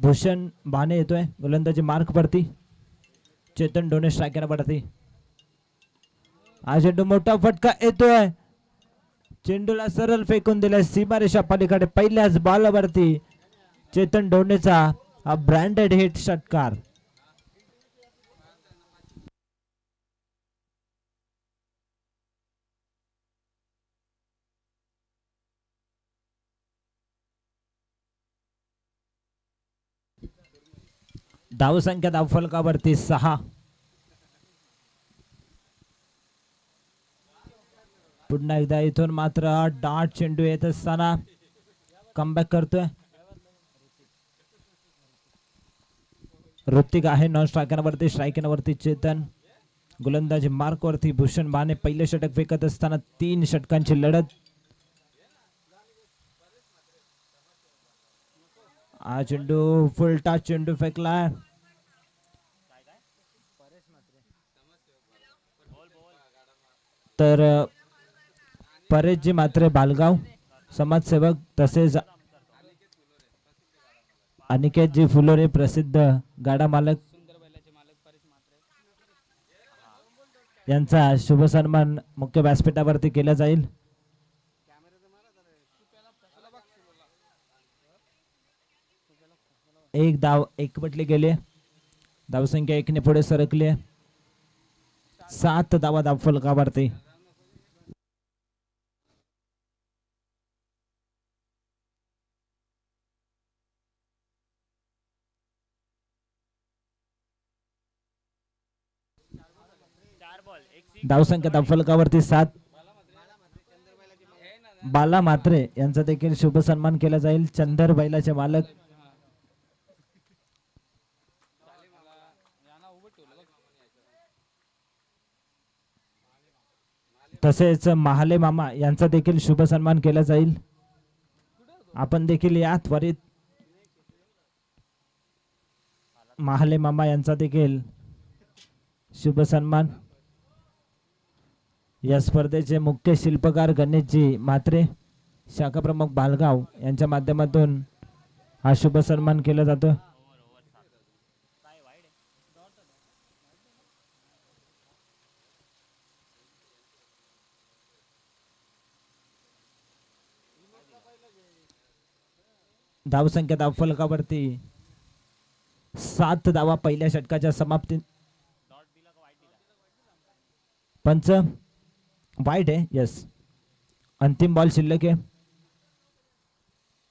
भूषण बाने येतोय गोलंदाजी मार्क वरती. चेतन डोणे स्ट्रायकर वरती. हा चेंडू मोठा फटका येतोय. चेंडूला सरळ फेकून दिलाय सीमारेषा पलीकडे. पहिल्याच बॉलवरती चेतन डोणेचा हा ब्रँडेड हिट षटकार. धावसंख्या धावफलकावरती 6. पुन्हा एकदा इथून मात्र डाट चेंडू येत असताना कमबॅक करतोय ऋतिक आहे. नॉन स्ट्रायकरवरती. स्ट्रायकरवरती चेतन. गोलंदाजी मार्क वरती भूषण बाने. पहिले षटक फेकत असताना 3 षटकांची लढत. हा चेंडू फुलटा चेंडू फेकलाय. तर परेशजी मात्रे बालगाव समाजसेवक तसेच अनिकेतजी फुलोरे प्रसिद्ध गाडा मालक यांचा शुभ सन्मान मुख्य व्यासपीठावरती केला जाईल. एक धाव एकवटली गेली. धावसंख्या 1 ने पुढे सरकली. 7 धावा धावफलकावरती. धावसंख्या धावफलकावरती 7. बाला मात्रे यांचा देखील शुभ सन्मान केला जाईल. चंदर बैलाचे मालक. तसेच महाले मामा यांचा देखील शुभ सन्मान केला जाईल. आपण देखील या त्वरित महाले मामा यांचा देखील शुभ सन्मान. या स्पर्धेचे मुख्य शिल्पकार गणेशजी म्हात्रे शाखा प्रमुख बालगाव यांच्या माध्यमातून हा शुभ सन्मान केला जातो. धावसंख्या धावफलकावरती 7 धावा पहिल्या षटकाच्या समाप्ती. पंच वाईट आहे. यस. अंतिम बॉल शिल्लक आहे.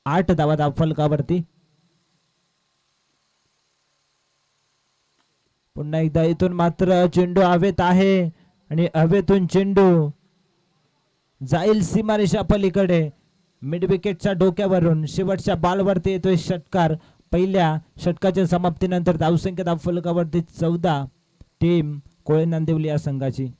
8 धावा धावफलकावरती. पुन्हा एकदा इथून मात्र चेंडू हवेत आहे आणि हवेतून चेंडू जाईल सीमारेषा पलीकडे. मिड विकेटच्या डोक्यावरून शेवटच्या बॉलवरती येतोय षटकार. पहिल्या षटकाच्या समाप्तीनंतर धावसंख्या धावफलकावरती 14. टीम कोळे नांदिवली या संघाची.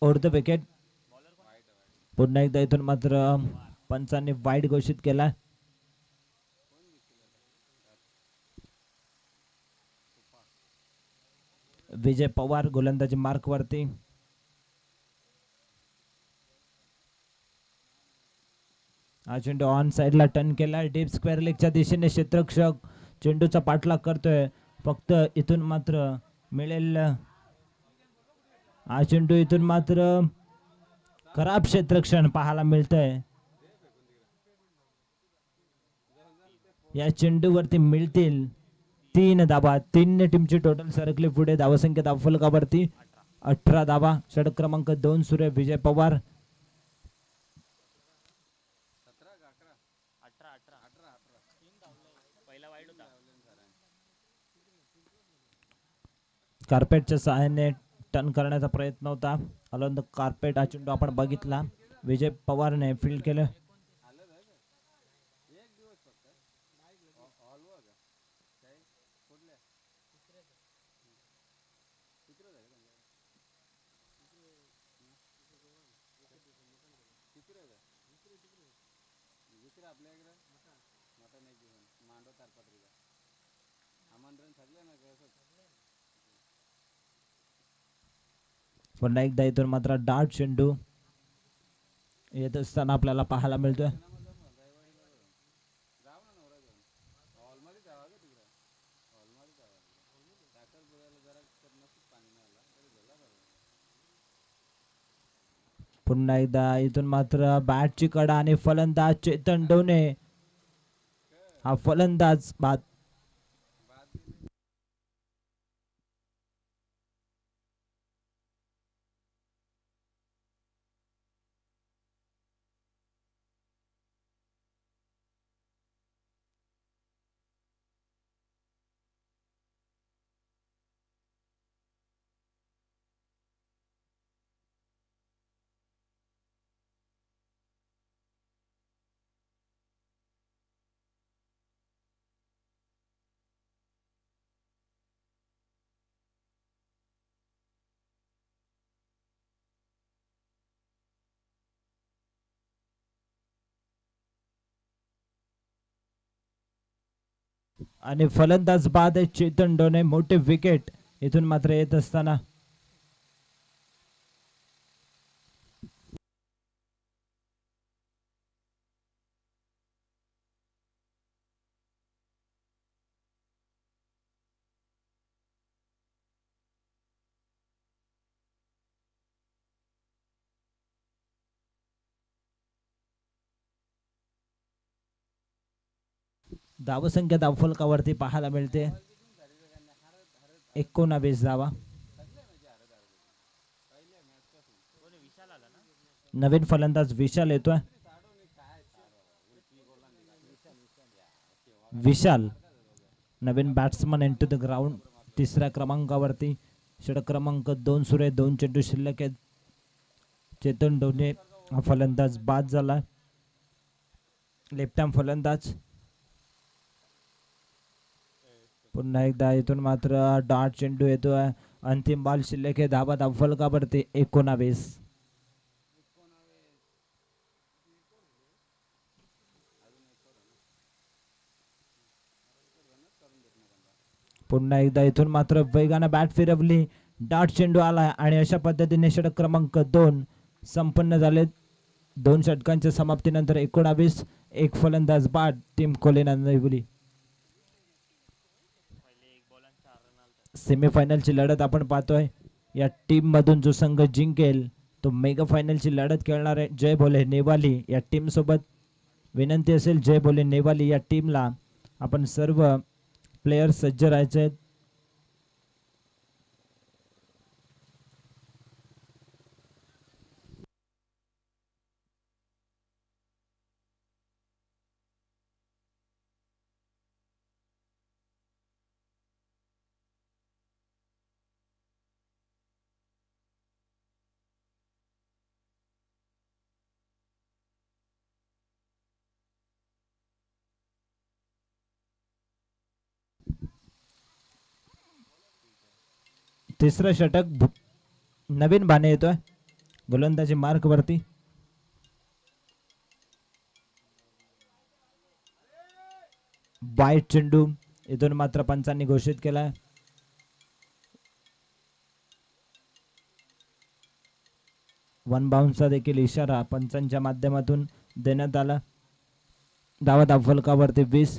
Over the wicket. पुन्हा एकदा इथून मात्र पंचांनी वाईड घोषित केला. विजय पवार गोलंदाजी मार्क वरती. हा चेंडू ऑन साइडला टर्न केला. डीप स्क्वेअर लेगच्या दिशेने क्षेत्ररक्षक चेंडूचा पाठलाग करतोय. फक्त इथून मात्र मिळेल. हा चेंडू इथून मात्र खराब क्षेत्ररक्षण पाहायला मिळतंय. या चेंडूवरती मिळतील 3 धावा. 3 टीमची टोटल सरकली पुढे. धावसंख्या धावफलकावरती 18 धावा. षटक क्रमांक 2 सुरू. विजय पवार. कार्पेटच्या सहाय्याने टर्न करण्याचा प्रयत्न होता. अलॉन द कार्पेट हा चेंडू आपण बघितला. विजय पवारने फील्ड केलं. पुन्हा एकदा इथून मात्र डार्ट चेंडू येत असताना आपल्याला पाहायला मिळतोय. पुन्हा एकदा इथून मात्र बॅटची कडा आणि फलंदाज चेतन डोने हा फलंदाज बाद. आणि फलंदाज बाद आहे चेतन डोने. मोठे विकेट इथून मात्र येत असताना धावसंख्या धावफलकावरती पाहायला मिळते 19 धावा. नवीन फलंदाज विशाल येतोय. विशाल नवीन बॅट्समन एंटर द ग्राउंड. तिसऱ्या क्रमांकावरती षटक क्रमांक 2 सुरू आहे. 2 चेंडू शिल्लक आहेत. चेतन डोने हा फलंदाज बाद झाला. लेफ्ट आर्म फलंदाज. पुन्हा एकदा इथून मात्र डार्ट चेंडू येतोय. अंतिम बॉल शिल्लक आहे. धावा धावफलकावरती 19. पुन्हा एकदा इथून मात्र वेगानं बॅट फिरवली. डार्ट चेंडू आला आणि अशा पद्धतीने षटक क्रमांक 2 संपन्न झाले. 2 षटकांच्या समाप्तीनंतर 19. एक फलंदाज बाद टीम कोलिना नैवली. सेमीफायनलची लढत आपण पाहतोय. या टीम मधून जो संघ जिंकेल तो मेगा फायनलची लढत खेळणार आहे. जय भोले नेवाली या टीम सोबत. विनंती असेल जय भोले नेवाली या टीमला आपण सर्व प्लेयर सज्ज राहायचे. तिसरं षटक नवीन बाने येतोय गोलंदाजी मार्क वरती. वाईट चेंडू इथून मात्र पंचांनी घोषित केलाय. वन बाउन्सचा देखील इशारा पंचांच्या माध्यमातून देण्यात आला. धावा धावफलकावरती 20.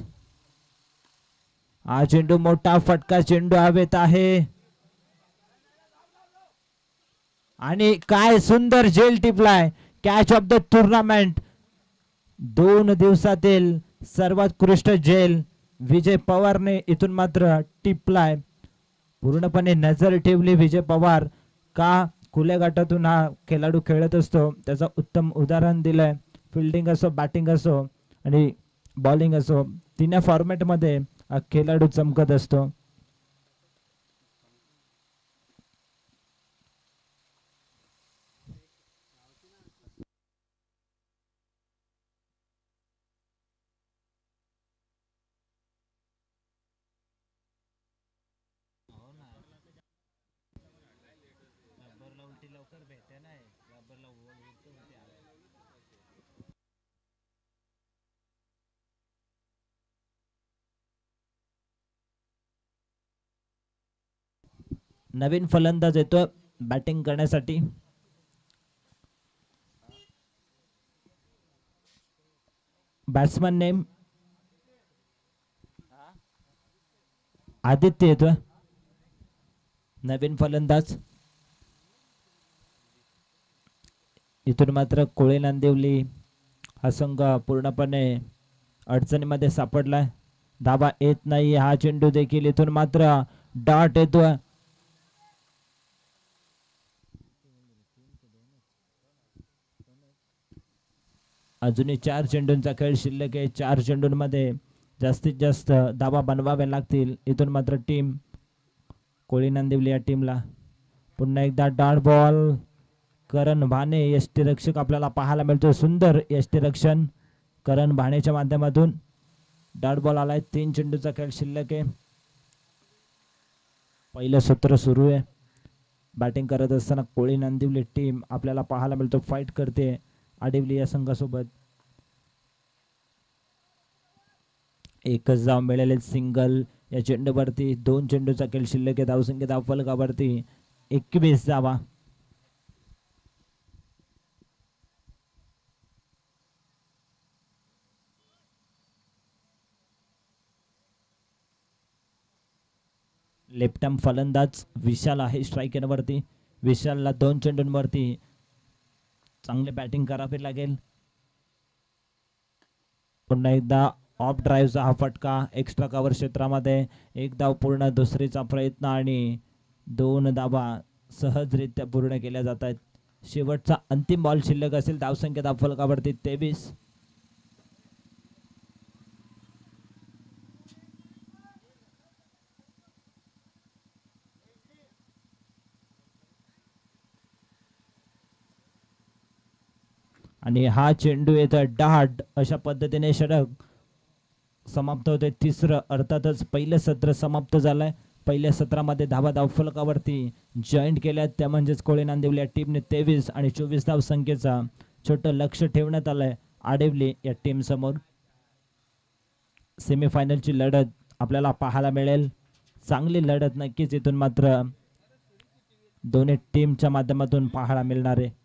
हा चेंडू मोठा फटका चेंडू हवेत आहे आणि काय सुंदर झेल टिपलाय. Catch of the tournament. 2 दिवसातील सर्वोत्कृष्ट झेल विजय पवारने इथून मात्र टिपलाय. पूर्णपणे नजर ठेवली विजय पवार. का खुल्या गटातून हा खेळाडू खेळत असतो त्याचा उत्तम उदाहरण दिलंय. फिल्डिंग असो बॅटिंग असो आणि बॉलिंग असो तिन्ही फॉर्मॅटमध्ये हा खेळाडू चमकत असतो. नवीन फलंदाज येतो बॅटिंग करण्यासाठी. बॅट्समन नेम आदित्य येतोय नवीन फलंदाज. इथून मात्र कोळे नांदिवली हा संघ पूर्णपणे अडचणीमध्ये सापडलाय. धाबा येत नाही. हा चेंडू देखील इथून मात्र डॉट येतोय. अजूनही 4 चेंडूंचा खेळ शिल्लक आहे. 4 चेंडूंमध्ये जास्तीत जास्त धाबा बनवावे लागतील. इथून मात्र टीम कोळी नांदिवली या टीमला. पुन्हा एकदा डॉट बॉल. करण भाणे यष्टीरक्षक आपल्याला पाहायला मिळतो. सुंदर यष्टीरक्षण करण भाणेच्या माध्यमातून. डॉट बॉल आलाय. 3 चेंडूचा खेळ शिल्लक आहे. पहिलं सत्र सुरू आहे. बॅटिंग करत असताना कोळी नांदिवली टीम आपल्याला पाहायला मिळतो फाईट करते आडिवली या संघासोबत. एकच धाव मिळाले सिंगल या चेंडूवरती. 2 चेंडूचा खेळ शिल्लक आहे. धावसंख्या धावफलकावरती 21 धावा. लेफ्ट आर्म फलंदाज विशाल आहे स्ट्राईक वरती. विशालला 2 चेंडूंवरती चांगले बॅटिंग करावे लागेल. पुन्हा एकदा ऑफ ड्राईव्हचा हा फटका एक्स्ट्रा कव्हर क्षेत्रामध्ये. एक धाव पूर्ण. दुसरीचा प्रयत्न आणि 2 धावा सहजरित्या पूर्ण केल्या जात आहेत. शेवटचा अंतिम बॉल शिल्लक असेल. धावसंख्या धावफलकावरती 23. आणि हा चेंडू येतोय डाट. अशा पद्धतीने षटक समाप्त होते. तिसरं अर्थातच पहिलं सत्र समाप्त झालंय. पहिल्या सत्रामध्ये धावा धावफलकावरती जॉईंट केल्या त्या म्हणजेच कोळी नांदिवली या टीमने 23 आणि 24 धाव संख्येचा छोटं लक्ष ठेवण्यात आलंय आडिवली या टीम समोर. सेमीफायनलची लढत आपल्याला पाहायला मिळेल. चांगली लढत नक्कीच इथून मात्र दोन्ही टीमच्या माध्यमातून पाहायला मिळणार आहे.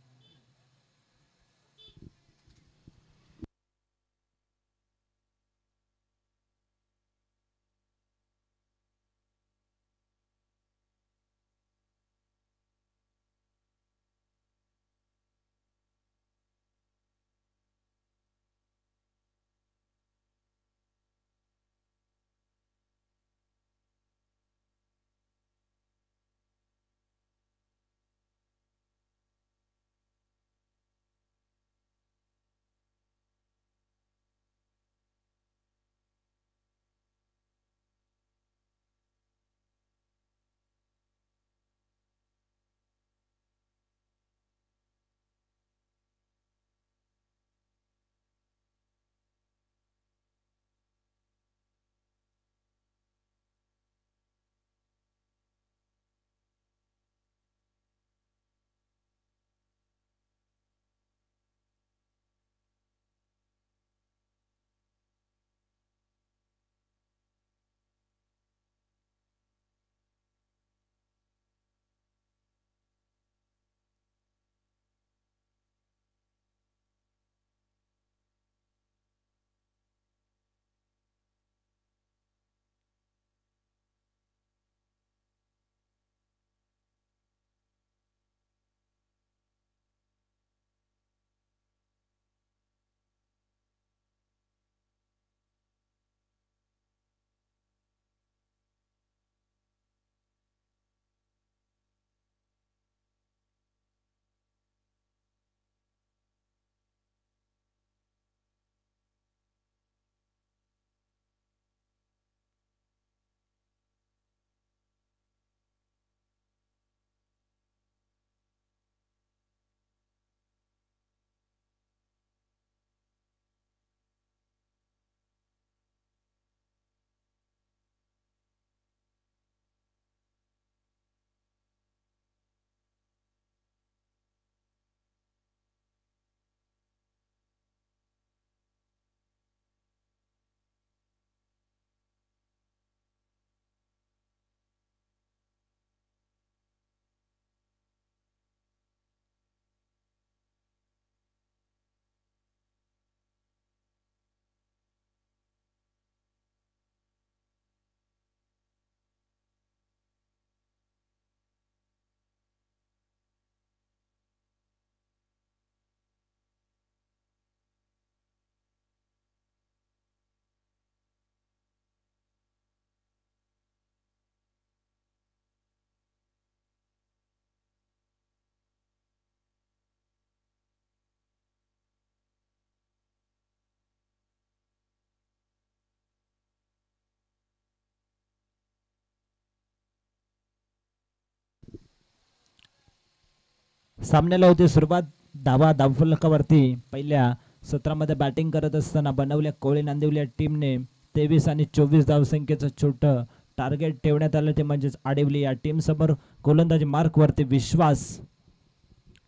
सामन्याला होती सुरुवात. धावा धावफलकावरती पहिल्या सत्रामध्ये बॅटिंग करत असताना बनवल्या कोळी नांदिवली टीमने 23 आणि 24 धावसंख्येचं छोटं टार्गेट ठेवण्यात आलं, ते म्हणजेच आडिवली या टीम समोर. गोलंदाजी मार्क वरती विश्वास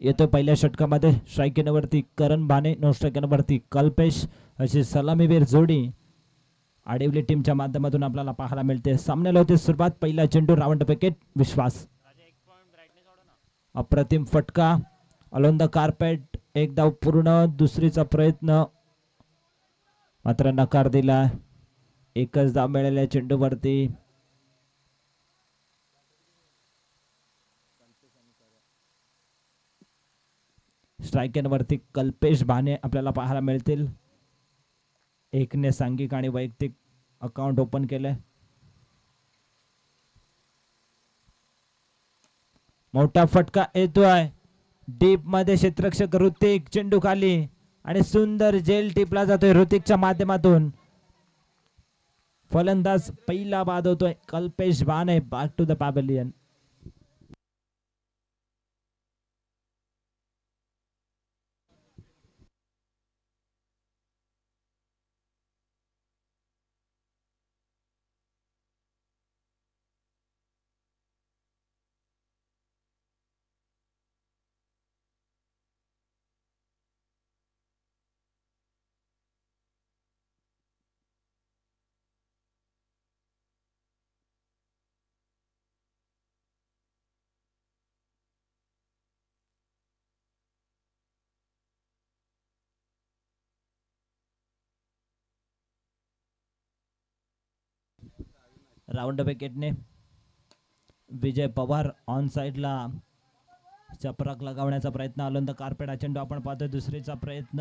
येतो पहिल्या षटकामध्ये. स्ट्रायकिंगवरती करण भाने, नो स्ट्रायकिंगवरती कल्पेश, अशी सलामीवीर जोडी आडिवली टीमच्या माध्यमातून आपल्याला पाहायला मिळते. सामन्याला होती सुरुवात. पहिला चेंडू रावंड विकेट विश्वास. अप्रतिम फटका ऑन द कार्पेट. एक धाव पूर्ण. दुसरीचा प्रयत्न मात्र नकार दिला. एकच धाव मिळालेल्या चेंडूवरती. स्ट्रायकिंगवरती कल्पेश भाने आपल्याला पाहायला मिळतील. एकने सांघिक आणि वैयक्तिक अकाउंट ओपन केले. मोठा फटका येतोय डीप मध्ये. क्षेत्ररक्षक ऋतिक चेंडू खाली आणि सुंदर जेल टिपला जातोय ऋतिकच्या माध्यमातून. फलंदाज पहिला बाद होतोय Kalpesh Bhane. Back to the pavilion. Round विकेटने विजय पवार ऑन साइडला चपराक लगावण्याचा प्रयत्न. आलोंद कार्पेट हा चेंडू आपण पाहतोय. दुसरीचा प्रयत्न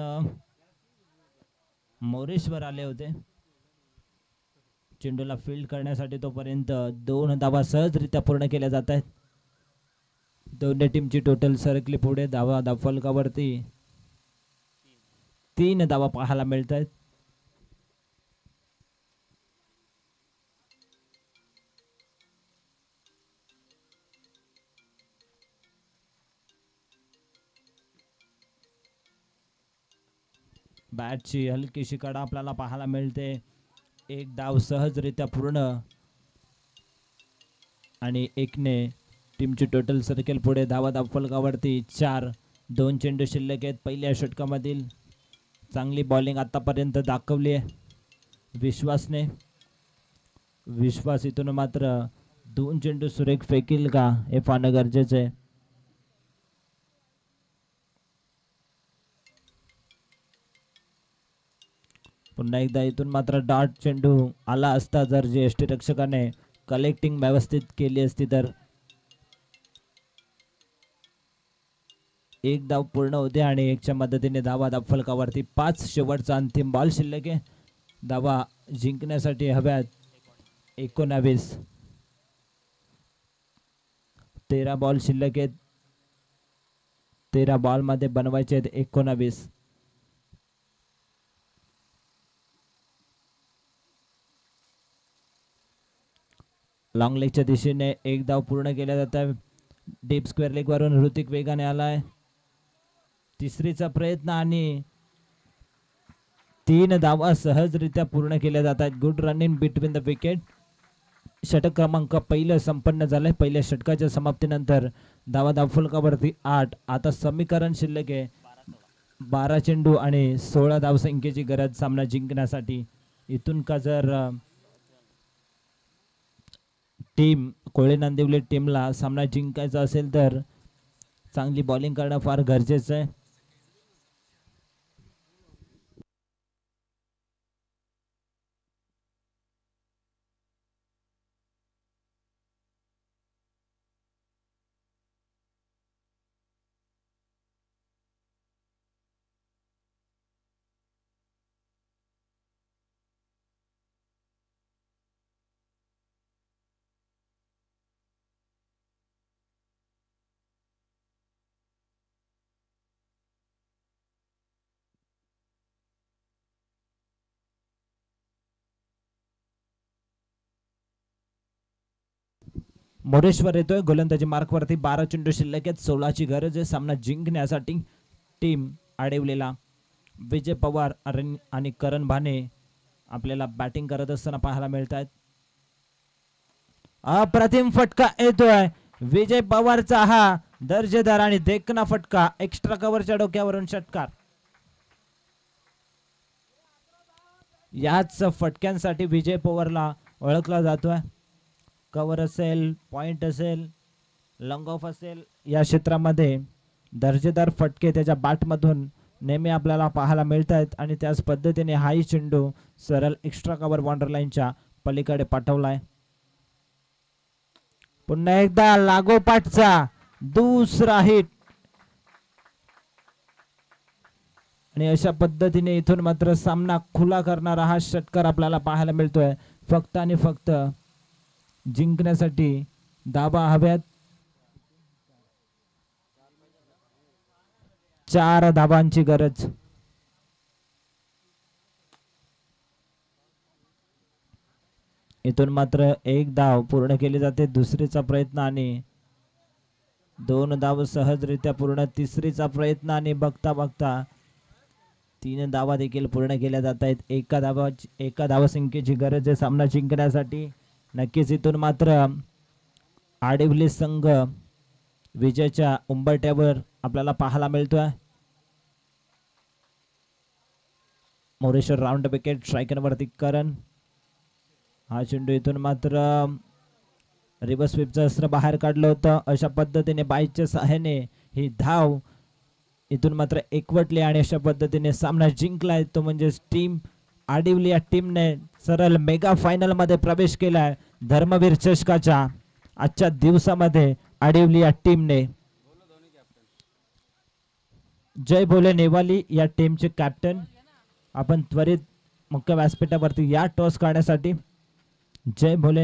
मोरेश्वर आले होते चेंडूला फील्ड करण्यासाठी. तोपर्यंत 2 धावा सहजरित्या पूर्ण केल्या जात आहेत. दोन्ही टीमची टोटल सरकली पुढे. धावा धावफलकावरती 3 धावा पाहायला मिळत आहेत. बॅटची हलकीशी कडा आपल्याला पाहायला मिळते. एक धाव सहजरित्या पूर्ण आणि एकने टीमची टोटल सर्कल पुढे. धावा धावफलकावरती 4. 2 चेंडू शिल्लक आहेत पहिल्या षटकामधील. चांगली बॉलिंग आतापर्यंत दाखवली आहे विश्वासने. विश्वास इथून मात्र 2 चेंडू सुरेख फेकील का हे पाहणं गरजेचं आहे. पुन्हा एकदा इथून मात्र डार्ट चेंडू आला असता जर जे यष्टीरक्षकाने कलेक्टिंग व्यवस्थित केली असती तर. एक धाव पूर्ण होते आणि 1च्या मदतीने धावा धावफलकावरती 5. शेवटचा अंतिम बॉल शिल्लक आहे. धावा जिंकण्यासाठी हव्यात 19. 13 बॉल शिल्लक आहेत. 13 बॉल मध्ये बनवायचे आहेत 19. लॉंग लेगच्या दिशेने एक धाव पूर्ण केला जात आहे. डीप स्क्वेअर लेग वरून ऋतिक वेगाने आलाय. तिसरीचा प्रयत्न आणि 3 धावा सहजरित्या पूर्ण केल्या जात आहेत. Good running between the wicket. षटक क्रमांक पहिलं संपन्न झालंय. पहिल्या षटकाच्या समाप्तीनंतर धावा धावफलकावरती 8. आता समीकरण शिल्लक आहे 12 चेंडू आणि 16 धावसंख्येची गरज सामना जिंकण्यासाठी. इथून का जर टीम कोळी नांदिवली टीमला सामना जिंकायचा असेल तर चांगली बॉलिंग करणं फार गरजेचं आहे. मोरेश्वर येतोय गोलंदाजी मार्कवरती. 12 चेंडू शिल्लक आहेत. 16ची गरज आहे सामना जिंकण्यासाठी. टीम आडिवलीला विजय पवार आणि करण भाने आपल्याला बॅटिंग करत असताना पाहायला मिळत आहेत. अप्रतिम फटका येतोय विजय पवारचा. हा दर्जेदार आणि देखना फटका. एक्स्ट्रा कव्हरच्या डोक्यावरून षटकार. याच फटक्यांसाठी विजय पवारला ओळखला जातोय. कव्हर असेल, पॉइंट असेल, लॉंग ऑफ असेल, या क्षेत्रामध्ये दर्जेदार फटके त्याच्या बॅटमधून नेहमी आपल्याला पाहायला मिळत आहेत. आणि त्याच पद्धतीने हाही चेंडू सरळ एक्स्ट्रा कव्हर बॉर्डर लाईनच्या पलीकडे पाठवलाय. पुन्हा एकदा लागोपाठचा दुसरा हिट. आणि अशा पद्धतीने इथून मात्र सामना खुला करणारा हा षटकार आपल्याला पाहायला मिळतोय. फक्त आणि फक्त जिंकण्यासाठी धावा हव्यात. 4 धावांची गरज. इथून मात्र 1 धाव पूर्ण केली जाते. दुसरीचा प्रयत्न आणि 2 धाव सहजरित्या पूर्ण. तिसरीचा प्रयत्न आणि बघता बघता 3 धावा देखील पूर्ण केल्या जात आहेत. एका धावसंख्येची गरज आहे सामना जिंकण्यासाठी. नक्कीच इथून मात्र आडिवली संघ विजयाच्या उंबरठ्यावर आपल्याला पाहायला मिळतोय. Moreshwar round wicket. स्ट्रायकरवरती करण. हा चेंडू इथून मात्र रिव्हर्स स्वीपचं अस्त्र बाहेर काढलं होतं. अशा पद्धतीने बाईच्या सहाय्याने ही धाव इथून मात्र एकवटली आणि अशा पद्धतीने सामना जिंकलाय. तो म्हणजे टीम आडिवली या टीमने सरळ मेगा फायनल मध्ये प्रवेश केलाय. धर्मवीर चषकाच्या आजच्या दिवसामध्ये आडिवली या टीमने. जय भोले नेवाली या टीमचे कॅप्टन. आपण त्वरित मुख्य व्यासपीठावरती या टॉस काढण्यासाठी. जय भोले